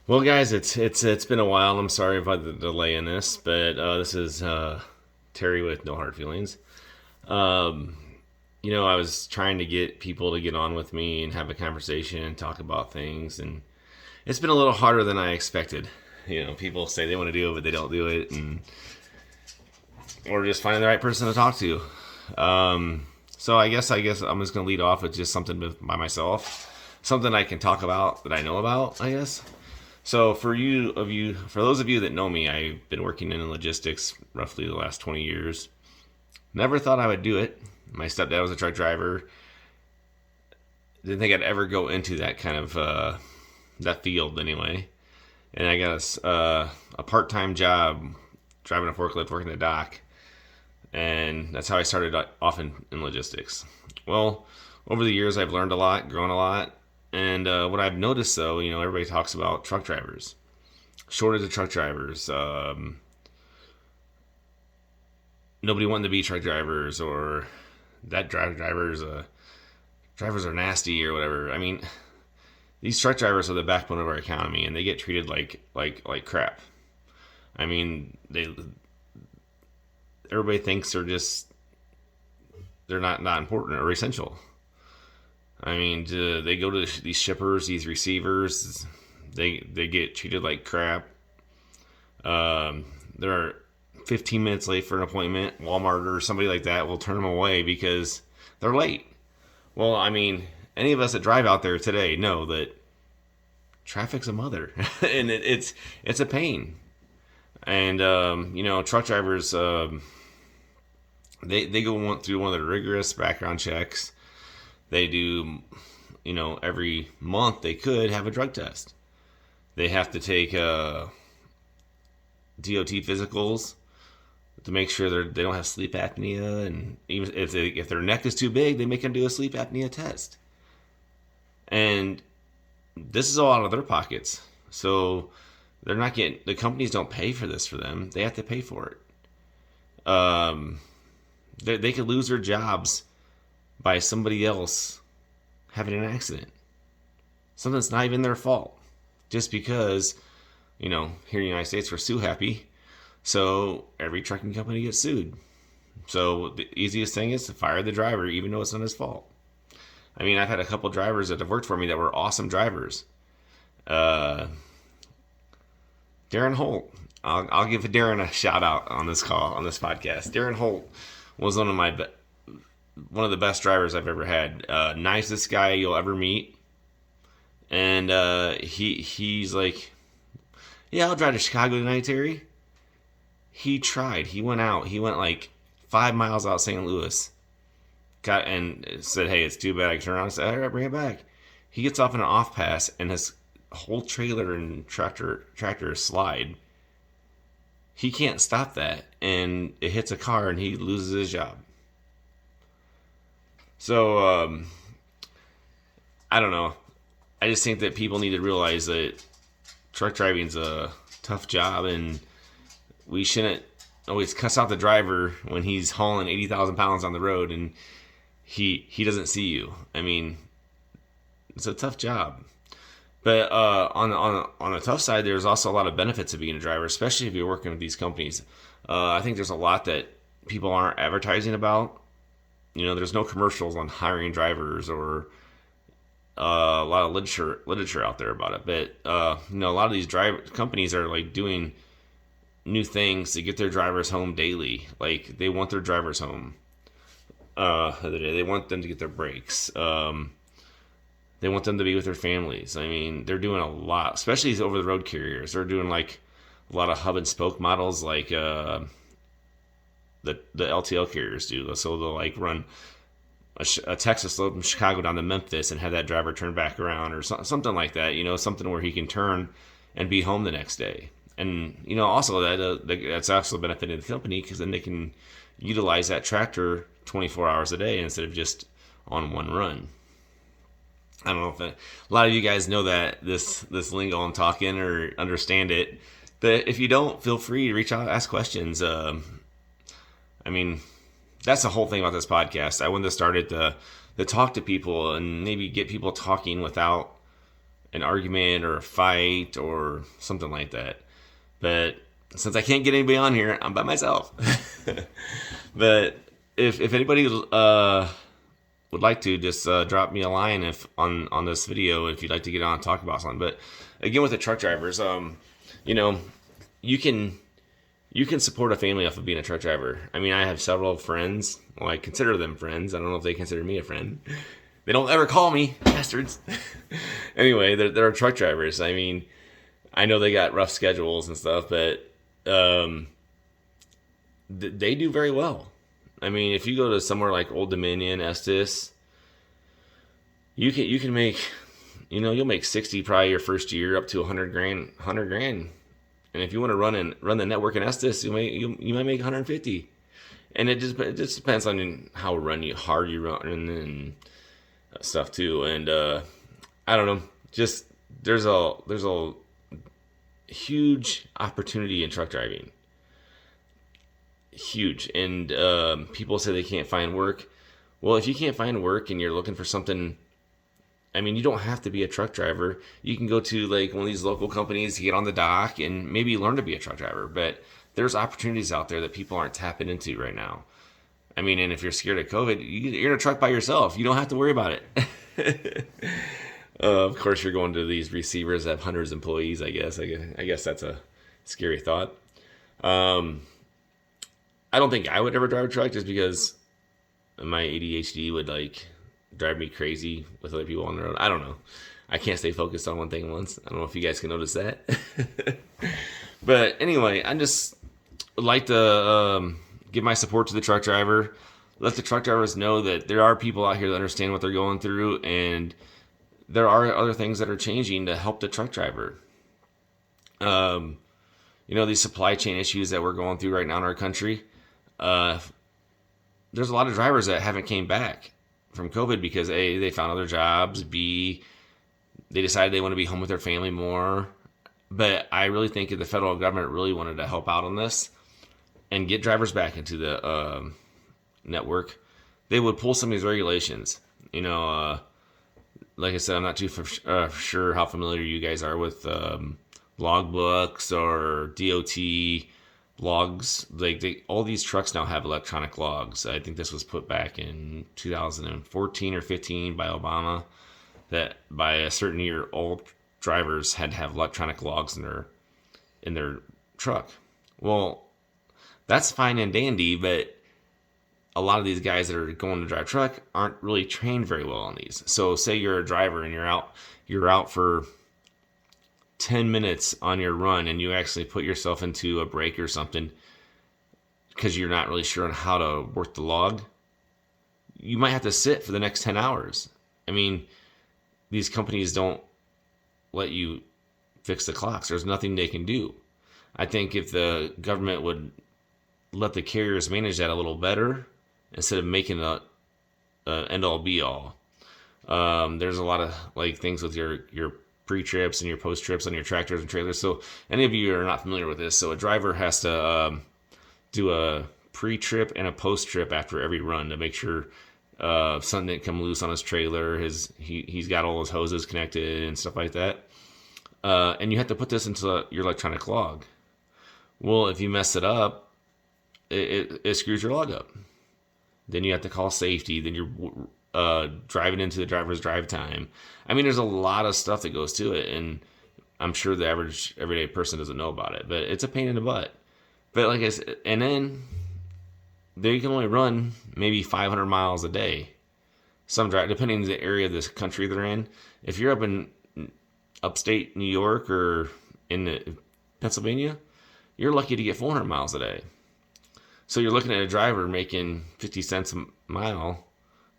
Well, guys, it's been a while. I'm sorry about the delay in this, but this is Terry with No Hard Feelings. Um, I was trying to get people to get on with me and have a conversation and talk about things, and it's been a little harder than I expected. People say they want to do it, but they don't do it, and or just finding the right person to talk to. So I guess I'm just gonna lead off with just something by myself, something I can talk about that I know about. I guess. So for those of you that know me, I've been working in logistics roughly the last 20 years. Never thought I would do it. My stepdad was a truck driver. Didn't think I'd ever go into that kind of that field anyway. And I got a part-time job driving a forklift, working the dock, and that's how I started off in logistics. Well, over the years, I've learned a lot, grown a lot, and what I've noticed, though, everybody talks about truck drivers, shortage of truck drivers, nobody wanting to be truck drivers, or that drivers are nasty or whatever. I mean, these truck drivers are the backbone of our economy, and they get treated like crap. I mean, everybody thinks they're not important or essential. I mean, they go to these shippers, these receivers. They get treated like crap. They're 15 minutes late for an appointment. Walmart or somebody like that will turn them away because they're late. Well, I mean, any of us that drive out there today know that traffic's a mother, and it's a pain. And truck drivers, they go through one of the rigorous background checks. They do, every month they could have a drug test. They have to take DOT physicals to make sure they don't have sleep apnea, and even if their neck is too big, they make them do a sleep apnea test. And this is all out of their pockets, so the companies don't pay for this for them. They have to pay for it. They could lose their jobs by somebody else having an accident. Something that's not even their fault. Just because, here in the United States, we're sue happy. So every trucking company gets sued. So the easiest thing is to fire the driver, even though it's not his fault. I mean, I've had a couple drivers that have worked for me that were awesome drivers. Darren Holt. I'll give Darren a shout out on this podcast. Darren Holt was one of the best drivers I've ever had. Nicest guy you'll ever meet. And he's like, yeah, I'll drive to Chicago tonight, Terry. He tried. He went out. He went like 5 miles out St. Louis. Got and said, hey, it's too bad. I can turn around and say, all right, bring it back. He gets off in an off pass, and his whole trailer and tractor slide. He can't stop that, and it hits a car, and he loses his job. So, I don't know. I just think that people need to realize that truck driving is a tough job, and we shouldn't always cuss out the driver when he's hauling 80,000 pounds on the road and he doesn't see you. I mean, it's a tough job. But on the tough side, there's also a lot of benefits of being a driver, especially if you're working with these companies. I think there's a lot that people aren't advertising about. There's no commercials on hiring drivers or a lot of literature out there about it. But a lot of these companies are like doing new things to get their drivers home daily. Like they want their drivers home. They want them to get their breaks. They want them to be with their families. I mean, they're doing a lot, especially these over-the-road carriers. They're doing like a lot of hub and spoke models, like the LTL carriers do. So they'll like run a Texas load from Chicago down to Memphis and have that driver turn back around or something like that. Something where he can turn and be home the next day. And also that's also benefiting the company because then they can utilize that tractor 24 hours a day instead of just on one run. I don't know if a lot of you guys know that this lingo I'm talking or understand it, but if you don't, feel free to reach out, ask questions. I mean, that's the whole thing about this podcast. I wanted to start it to talk to people and maybe get people talking without an argument or a fight or something like that. But since I can't get anybody on here, I'm by myself. But if anybody would like to, just drop me a line if on this video if you'd like to get on and talk about something. But again, with the truck drivers, you know, you can support a family off of being a truck driver. I mean, I have several friends. Well, I consider them friends. I don't know if they consider me a friend. They don't ever call me, bastards. Anyway, they're truck drivers. I mean, I know they got rough schedules and stuff, but they do very well. I mean, if you go to somewhere like Old Dominion, Estes, you can make, you know, you'll make 60 probably your first year, up to 100 grand. And if you want to run the network in Estes, you might make 150. And it just depends on how hard you run and stuff too. And I don't know, just there's a huge opportunity in truck driving. Huge. And people say they can't find work. Well, if you can't find work and you're looking for something, I mean, you don't have to be a truck driver. You can go to like one of these local companies, get on the dock, and maybe learn to be a truck driver. But there's opportunities out there that people aren't tapping into right now. I mean, and if you're scared of COVID, you're in a truck by yourself. You don't have to worry about it. Of course, you're going to these receivers that have hundreds of employees, I guess. I guess that's a scary thought. I don't think I would ever drive a truck just because my ADHD would like drive me crazy with other people on the road. I don't know. I can't stay focused on one thing at once. I don't know if you guys can notice that. But anyway, I just like to give my support to the truck driver. Let the truck drivers know that there are people out here that understand what they're going through, and there are other things that are changing to help the truck driver. You know, these supply chain issues that we're going through right now in our country. There's a lot of drivers that haven't came back from COVID because A, they found other jobs, B, they decided they want to be home with their family more. But I really think if the federal government really wanted to help out on this and get drivers back into the network, they would pull some of these regulations. You know, like I said, I'm not too sure how familiar you guys are with logbooks or DOT logs. Like all these trucks now have electronic logs. I think this was put back in 2014 or 15 by Obama, that by a certain year all drivers had to have electronic logs in their truck. Well, that's fine and dandy, but a lot of these guys that are going to drive truck aren't really trained very well on these. So say you're a driver and you're out for 10 minutes on your run and you actually put yourself into a break or something because you're not really sure on how to work the log, you might have to sit for the next 10 hours. I mean, these companies don't let you fix the clocks. There's nothing they can do. I think if the government would let the carriers manage that a little better instead of making a end all be all. There's a lot of like things with your pre-trips and your post-trips on your tractors and trailers. So any of you are not familiar with this. So a driver has to do a pre-trip and a post-trip after every run to make sure something didn't come loose on his trailer. He's got all his hoses connected and stuff like that. And you have to put this into your electronic log. Well, if you mess it up, it screws your log up. Then you have to call safety. Then you're driving into the driver's drive time. I mean, there's a lot of stuff that goes to it, and I'm sure the average everyday person doesn't know about it, but it's a pain in the butt. But like I said, and then they can only run maybe 500 miles a day. Some drive, depending on the area of this country they're in. If you're up in upstate New York or in Pennsylvania, you're lucky to get 400 miles a day. So you're looking at a driver making 50 cents a mile,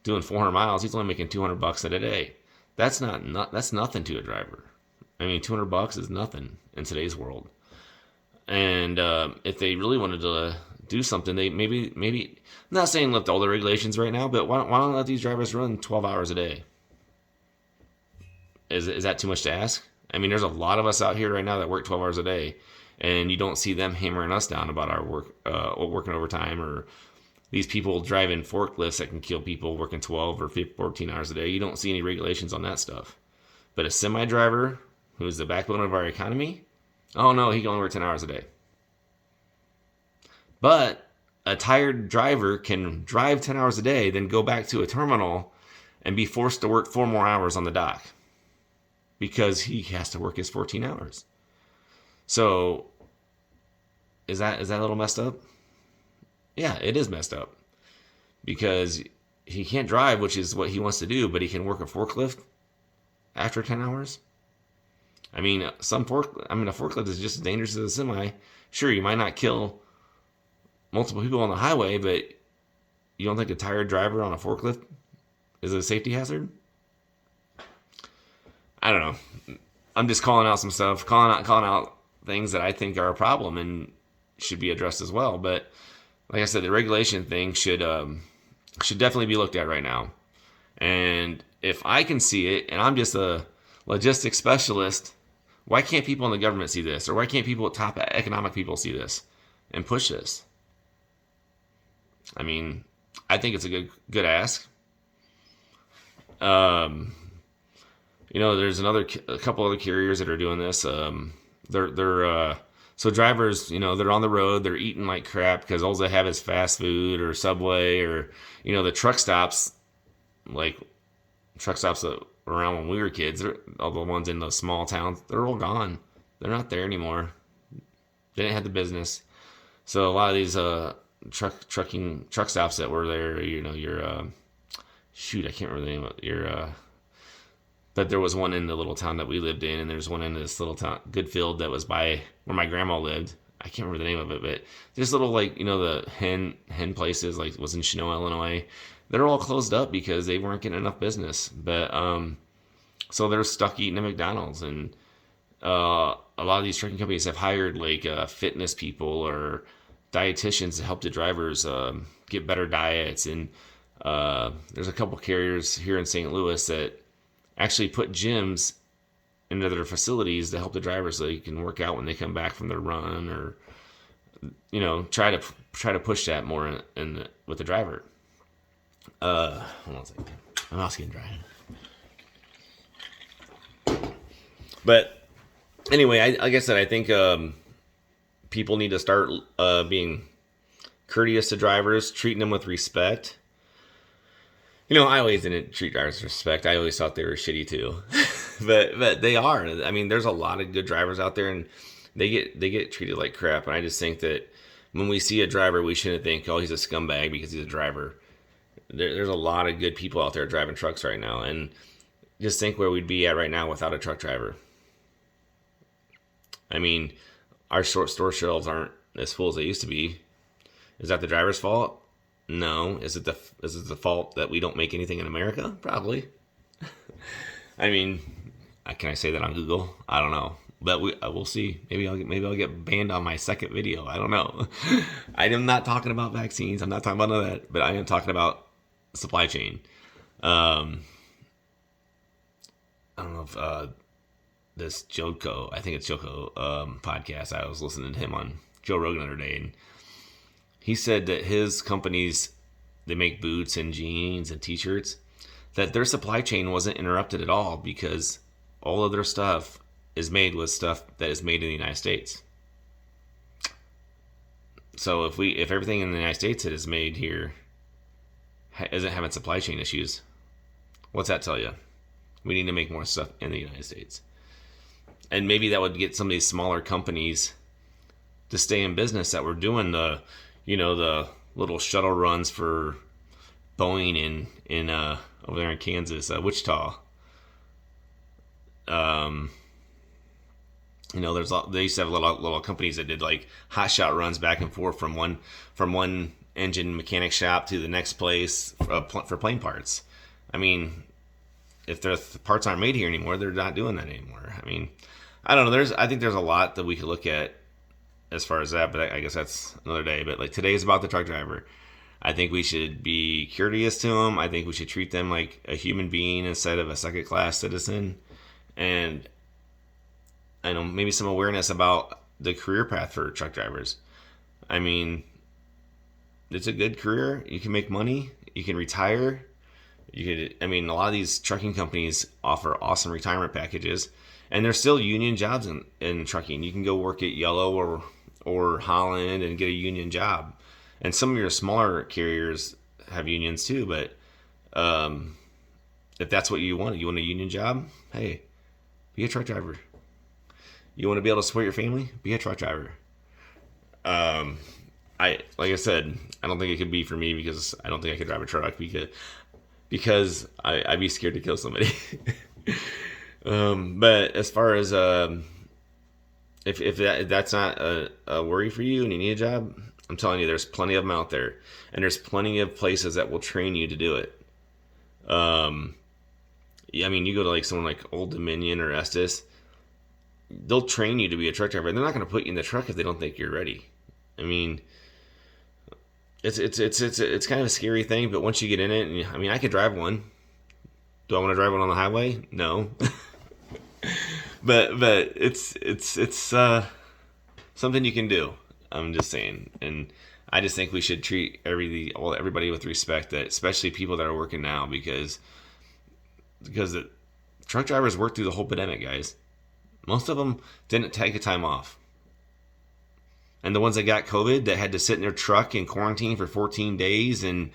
doing 400 miles. He's only making $200 a day. That's that's nothing to a driver. I mean, $200 is nothing in today's world. And if they really wanted to do something, they maybe I'm not saying lift all the regulations right now, but why don't let these drivers run 12 hours a day? Is that too much to ask? I mean, there's a lot of us out here right now that work 12 hours a day, and you don't see them hammering us down about our work, working overtime, or these people driving forklifts that can kill people working 12 or 14 hours a day. You don't see any regulations on that stuff. But a semi driver, who's the backbone of our economy, oh no, he can only work 10 hours a day. But a tired driver can drive 10 hours a day, then go back to a terminal and be forced to work 4 more hours on the dock because he has to work his 14 hours. So is that a little messed up? Yeah, it is messed up because he can't drive, which is what he wants to do, but he can work a forklift after 10 hours. I mean, a forklift is just as dangerous as a semi. Sure, you might not kill multiple people on the highway, but you don't think a tired driver on a forklift is a safety hazard? I don't know. I'm just calling out some stuff, calling out things that I think are a problem and should be addressed as well. But like I said, the regulation thing should definitely be looked at right now. And if I can see it, and I'm just a logistics specialist, why can't people in the government see this? Or why can't people, top economic people, see this and push this? I mean, I think it's a good ask. There's a couple other carriers that are doing this. So drivers, they're on the road, they're eating like crap because all they have is fast food or Subway or, the truck stops, like truck stops around when we were kids, all the ones in those small towns, they're all gone. They're not there anymore. They didn't have the business. So a lot of these truck stops that were there, I can't remember the name of it. But there was one in the little town that we lived in, and there's one in this little town, Goodfield, that was by where my grandma lived. I can't remember the name of it, but this little, the hen places, like was in Chinook, Illinois. They're all closed up because they weren't getting enough business. But so they're stuck eating at McDonald's, and a lot of these trucking companies have hired fitness people or dietitians to help the drivers get better diets. And there's a couple carriers here in St. Louis that actually put gyms into their facilities to help the drivers so they can work out when they come back from their run, or try to push that more with the driver. Hold on a second. My mouth's getting dry. But anyway, like I said, I think people need to start being courteous to drivers, treating them with respect. I always didn't treat drivers with respect. I always thought they were shitty too, but they are. I mean, there's a lot of good drivers out there, and they get treated like crap. And I just think that when we see a driver, we shouldn't think, oh, he's a scumbag because he's a driver. There's a lot of good people out there driving trucks right now, and just think where we'd be at right now without a truck driver. I mean, our store shelves aren't as full as they used to be. Is that the driver's fault? No. Is it the fault that we don't make anything in America? Probably. I mean, can I say that on Google? I don't know, but we'll see. Maybe I'll get banned on my second video. I don't know. I am not talking about vaccines. I'm not talking about none of that. But I am talking about supply chain. I don't know if this Joko, I think it's Joko podcast. I was listening to him on Joe Rogan the other day, and he said that his companies, they make boots and jeans and t-shirts, that their supply chain wasn't interrupted at all because all of their stuff is made with stuff that is made in the United States. So if everything in the United States that is made here isn't having supply chain issues, what's that tell you? We need to make more stuff in the United States. And maybe that would get some of these smaller companies to stay in business that were doing the little shuttle runs for Boeing in over there in Kansas, Wichita. They used to have little companies that did like hot shot runs back and forth from one engine mechanic shop to the next place for plane parts. I mean, if the parts aren't made here anymore, they're not doing that anymore. I mean, I don't know. I think there's a lot that we could look at as far as that, but I guess that's another day. But like today is about the truck driver. I think we should be courteous to them. I think we should treat them like a human being instead of a second class citizen. And I know maybe some awareness about the career path for truck drivers. I mean, it's a good career. You can make money. You can retire. I mean, a lot of these trucking companies offer awesome retirement packages, and there's still union jobs in trucking. You can go work at Yellow or Holland and get a union job. And some of your smaller carriers have unions too, but if that's what you want a union job, hey, be a truck driver. You want to be able to support your family? Be a truck driver. Like I said, I don't think it could be for me because I don't think I could drive a truck because I'd be scared to kill somebody. But as far as if that's not a worry for you and you need a job, I'm telling you, there's plenty of them out there, and there's plenty of places that will train you to do it. Yeah, I mean, you go to like someone like Old Dominion or Estes, they'll train you to be a truck driver. They're not going to put you in the truck if they don't think you're ready. I mean, it's kind of a scary thing, but once you get in it, and, I mean, I could drive one. Do I want to drive one on the highway? No. but it's something you can do. I'm just saying, and I just think we should treat everybody with respect, that especially people that are working now, because the truck drivers worked through the whole pandemic, guys. Most of them didn't take a time off. And the ones that got COVID that had to sit in their truck in quarantine for 14 days and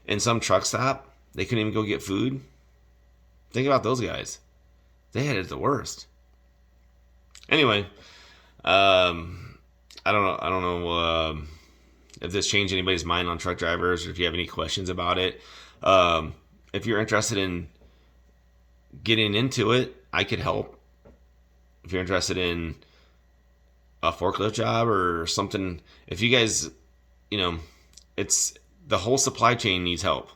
in some truck stop, they couldn't even go get food. Think about those guys. They had it the worst. Anyway, I don't know if this changed anybody's mind on truck drivers or if you have any questions about it. If you're interested in getting into it, I could help. If you're interested in a forklift job or something, if you guys, it's the whole supply chain needs help.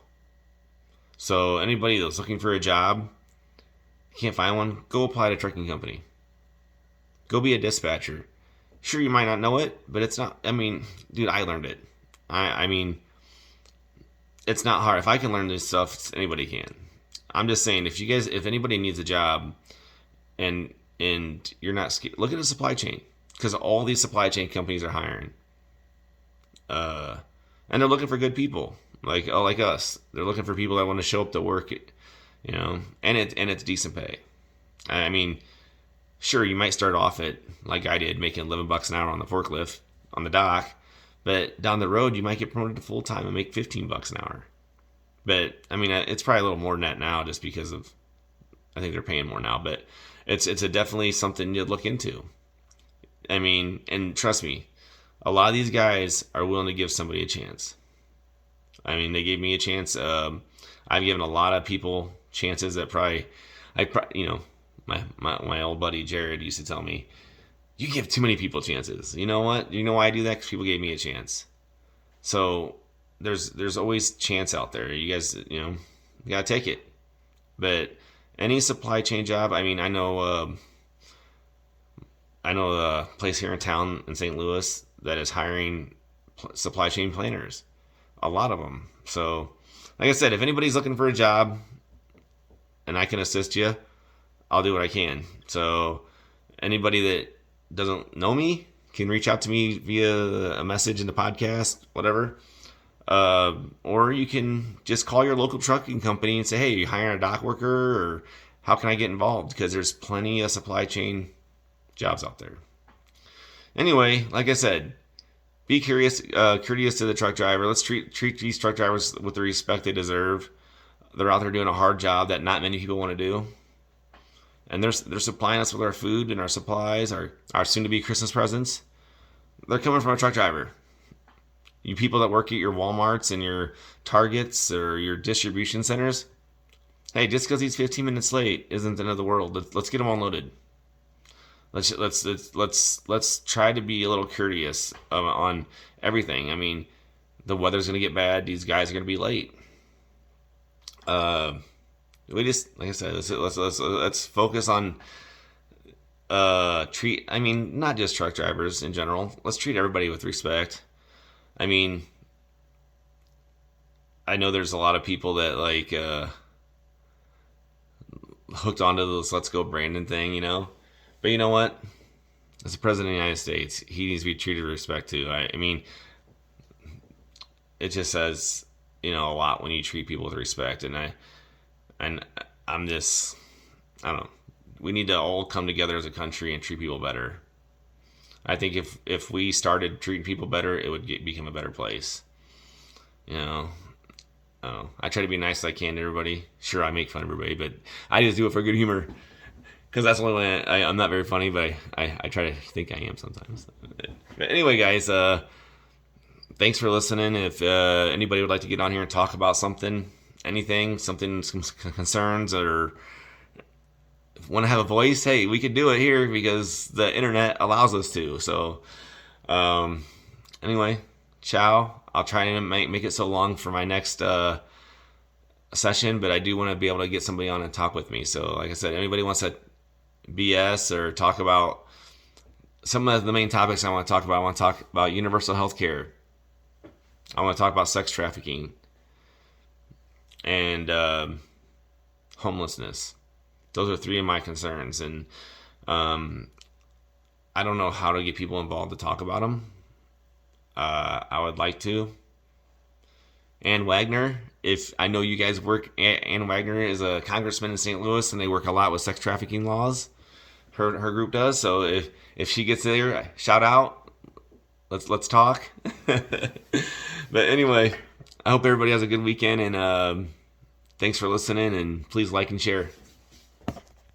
So anybody that's looking for a job, can't find one, go apply to a trucking company. Go be a dispatcher. Sure, you might not know it, but it's not, I mean, dude, I learned it. I mean, it's not hard. If I can learn this stuff, anybody can. I'm just saying, if anybody needs a job and you're not scared, look at the supply chain, because all these supply chain companies are hiring. And they're looking for good people, like us. They're looking for people that want to show up to work, and it's decent pay. I mean, sure, you might start off at, like I did, making $11 an hour on the forklift on the dock, but down the road you might get promoted to full time and make $15 an hour. But I mean, it's probably a little more than that now, just because of, I think they're paying more now. But it's definitely something you'd look into. I mean, and trust me, a lot of these guys are willing to give somebody a chance. I mean, they gave me a chance. I've given a lot of people chances that my old buddy Jared used to tell me, you give too many people chances. You know what? You know why I do that? Because people gave me a chance. So there's always chance out there. You guys, you gotta take it. But any supply chain job, I mean, I know a place here in town in St. Louis that is hiring supply chain planners. A lot of them. So, like I said, if anybody's looking for a job and I can assist you, I'll do what I can. So, anybody that doesn't know me can reach out to me via a message in the podcast, whatever. Or you can just call your local trucking company and say, hey, are you hiring a dock worker, or how can I get involved? Because there's plenty of supply chain jobs out there. Anyway, like I said, be courteous to the truck driver. Let's treat these truck drivers with the respect they deserve. They're out there doing a hard job that not many people want to do. And they're supplying us with our food and our supplies, our soon-to-be Christmas presents. They're coming from a truck driver. You people that work at your Walmarts and your Targets or your distribution centers, hey, just because he's 15 minutes late isn't the end of the world. Let's get him unloaded. Let's try to be a little courteous on everything. I mean, the weather's gonna get bad. These guys are gonna be late. We just, like I said, let's focus on not just truck drivers in general. Let's treat everybody with respect. I mean, I know there's a lot of people that like hooked onto this "Let's Go Brandon" thing, But you know what? As the president of the United States, he needs to be treated with respect too. I mean, it just says a lot when you treat people with respect. And I'm just, I don't know. We need to all come together as a country and treat people better. I think if we started treating people better, it would become a better place. You know, I try to be nice as I can to everybody. Sure, I make fun of everybody, but I just do it for good humor. Because that's the only way I'm not very funny, but I try to think I am sometimes. But anyway, guys, thanks for listening. If anybody would like to get on here and talk about something, anything, some concerns, or want to have a voice, hey, we could do it here because the internet allows us to. So, anyway, ciao. I'll try and make it so long for my next session, but I do want to be able to get somebody on and talk with me. So, like I said, anybody wants to BS or talk about some of the main topics I want to talk about. I want to talk about universal health care. I want to talk about sex trafficking and homelessness. Those are three of my concerns, and I don't know how to get people involved to talk about them. I would like to. Ann Wagner, if I know you guys work, Ann Wagner is a congressman in St. Louis, and they work a lot with sex trafficking laws. Her group does. So if she gets there, shout out. Let's talk. But anyway, I hope everybody has a good weekend, and thanks for listening, and please like and share.